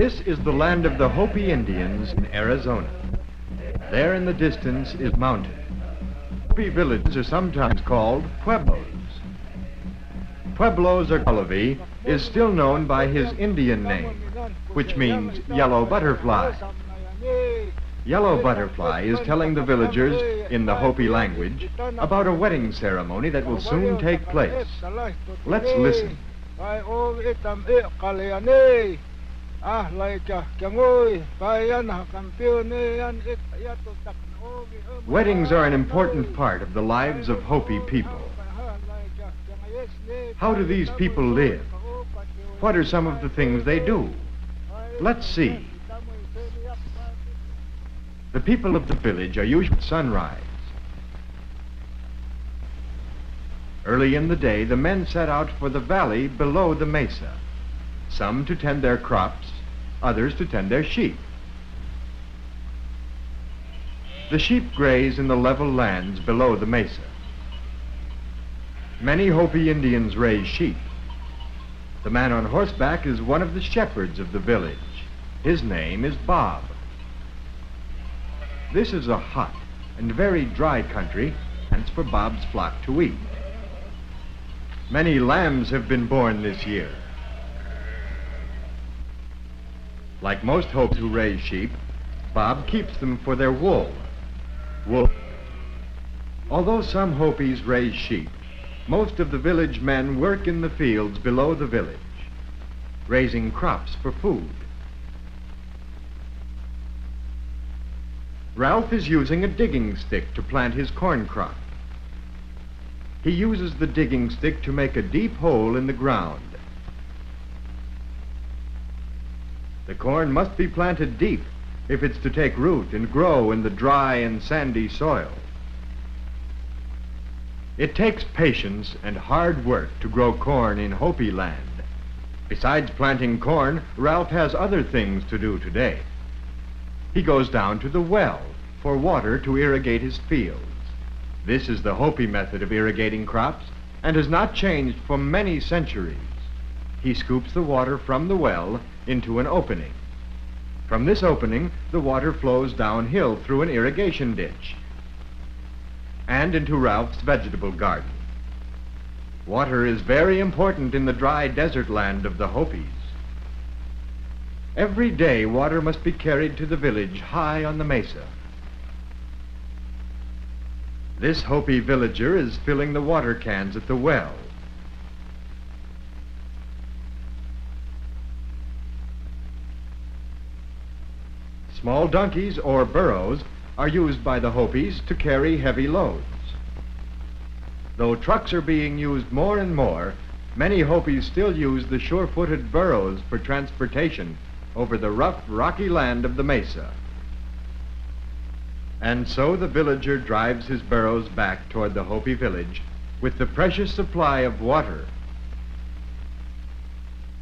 This is the land of the Hopi Indians in Arizona. There in the distance is mountain. Hopi villages are sometimes called pueblos. Pueblos or Galavi is still known by his Indian name, which means yellow butterfly. Yellow butterfly is telling the villagers in the Hopi language about a wedding ceremony that will soon take place. Let's listen. Weddings are an important part of the lives of Hopi people. How do these people live? What are some of the things they do? Let's see. The people of the village are usually at sunrise. Early in the day, the men set out for the valley below the mesa, some to tend their crops, others to tend their sheep. The sheep graze in the level lands below the mesa. Many Hopi Indians raise sheep. The man on horseback is one of the shepherds of the village. His name is Bob. This is a hot and very dry country, hence for Bob's flock to eat. Many lambs have been born this year. Like most Hopis who raise sheep, Bob keeps them for their wool. Although some Hopis raise sheep, most of the village men work in the fields below the village, raising crops for food. Ralph is using a digging stick to plant his corn crop. He uses the digging stick to make a deep hole in the ground. The corn must be planted deep if it's to take root and grow in the dry and sandy soil. It takes patience and hard work to grow corn in Hopi land. Besides planting corn, Ralph has other things to do today. He goes down to the well for water to irrigate his fields. This is the Hopi method of irrigating crops and has not changed for many centuries. He scoops the water from the well into an opening. From this opening, the water flows downhill through an irrigation ditch and into Ralph's vegetable garden. Water is very important in the dry desert land of the Hopis. Every day, water must be carried to the village high on the mesa. This Hopi villager is filling the water cans at the well. Small donkeys or burros are used by the Hopis to carry heavy loads. Though trucks are being used more and more, many Hopis still use the sure-footed burros for transportation over the rough, rocky land of the mesa. And so the villager drives his burros back toward the Hopi village with the precious supply of water.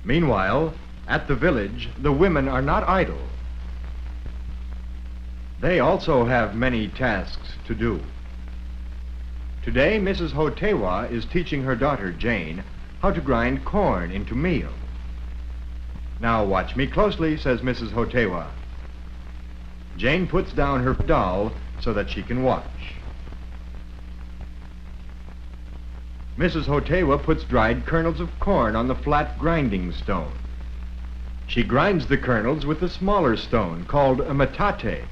Meanwhile, at the village, the women are not idle. They also have many tasks to do. Today, Mrs. Hotewa is teaching her daughter, Jane, how to grind corn into meal. Now watch me closely, says Mrs. Hotewa. Jane puts down her doll so that she can watch. Mrs. Hotewa puts dried kernels of corn on the flat grinding stone. She grinds the kernels with a smaller stone called a metate.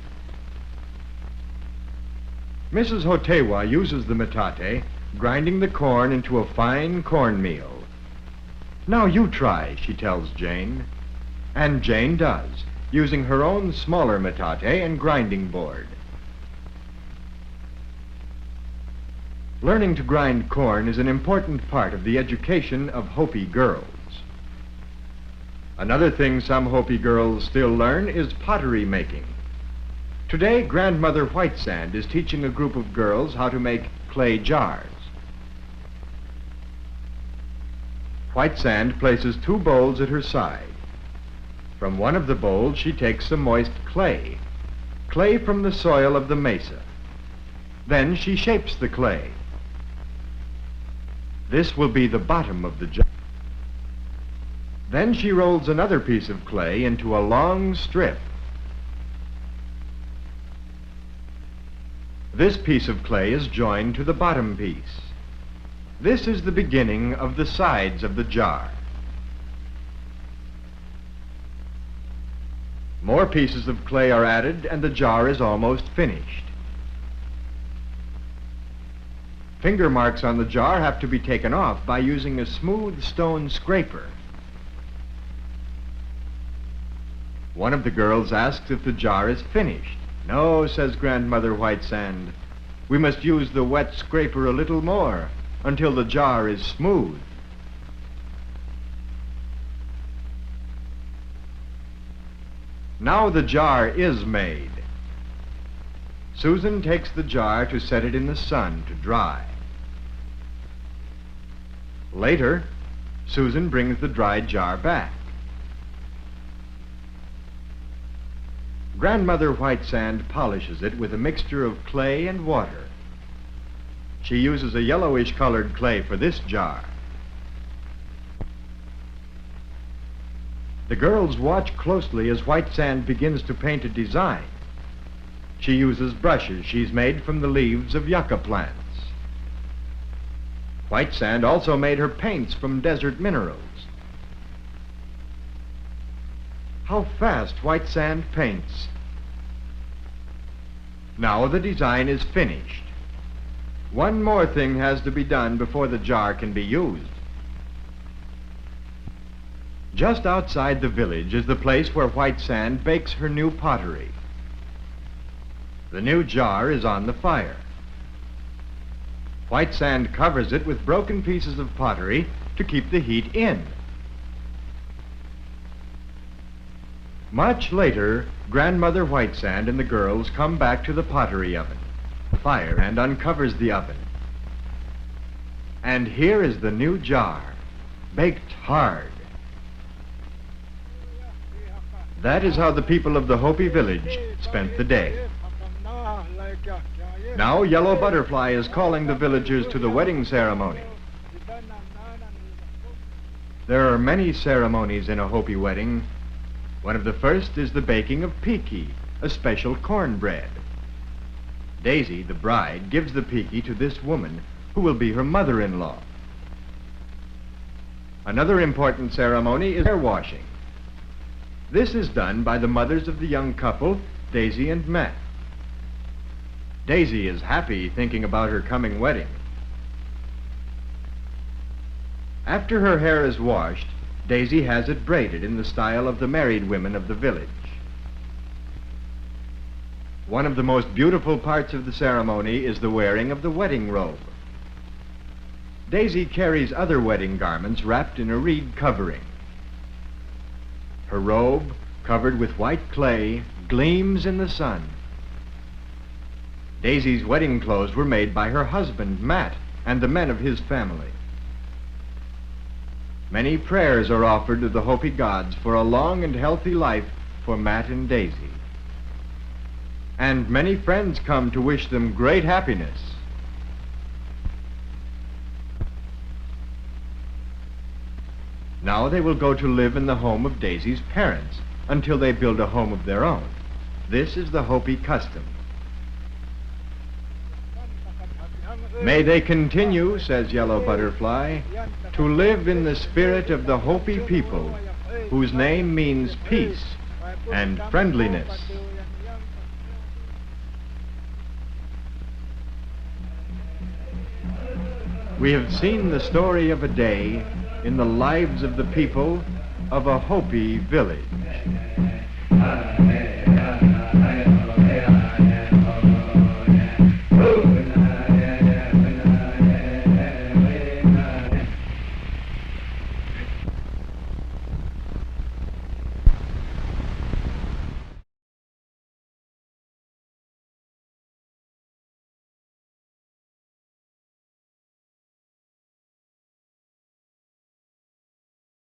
Mrs. Hotewa uses the metate, grinding the corn into a fine cornmeal. Now you try, she tells Jane. And Jane does, using her own smaller metate and grinding board. Learning to grind corn is an important part of the education of Hopi girls. Another thing some Hopi girls still learn is pottery making. Today, Grandmother Whitesand is teaching a group of girls how to make clay jars. Whitesand places 2 bowls at her side. From one of the bowls, she takes some moist clay from the soil of the mesa. Then she shapes the clay. This will be the bottom of the jar. Then she rolls another piece of clay into a long strip. This piece of clay is joined to the bottom piece. This is the beginning of the sides of the jar. More pieces of clay are added and the jar is almost finished. Finger marks on the jar have to be taken off by using a smooth stone scraper. One of the girls asks if the jar is finished. "No," says Grandmother Whitesand. "We must use the wet scraper a little more until the jar is smooth." Now the jar is made. Susan takes the jar to set it in the sun to dry. Later, Susan brings the dried jar back. Grandmother Whitesand polishes it with a mixture of clay and water. She uses a yellowish-colored clay for this jar. The girls watch closely as Whitesand begins to paint a design. She uses brushes she's made from the leaves of yucca plants. Whitesand also made her paints from desert minerals. How fast Whitesand paints. Now the design is finished. One more thing has to be done before the jar can be used. Just outside the village is the place where Whitesand bakes her new pottery. The new jar is on the fire. Whitesand covers it with broken pieces of pottery to keep the heat in. Much later, Grandmother Whitesand and the girls come back to the pottery oven, fire, and uncovers the oven. And here is the new jar, baked hard. That is how the people of the Hopi village spent the day. Now Yellow Butterfly is calling the villagers to the wedding ceremony. There are many ceremonies in a Hopi wedding. One of the first is the baking of piki, a special cornbread. Daisy, the bride, gives the piki to this woman, who will be her mother-in-law. Another important ceremony is hair washing. This is done by the mothers of the young couple, Daisy and Matt. Daisy is happy thinking about her coming wedding. After her hair is washed, Daisy has it braided in the style of the married women of the village. One of the most beautiful parts of the ceremony is the wearing of the wedding robe. Daisy carries other wedding garments wrapped in a reed covering. Her robe, covered with white clay, gleams in the sun. Daisy's wedding clothes were made by her husband, Matt, and the men of his family. Many prayers are offered to the Hopi gods for a long and healthy life for Matt and Daisy. And many friends come to wish them great happiness. Now they will go to live in the home of Daisy's parents until they build a home of their own. This is the Hopi custom. May they continue, says Yellow Butterfly, to live in the spirit of the Hopi people, whose name means peace and friendliness. We have seen the story of a day in the lives of the people of a Hopi village.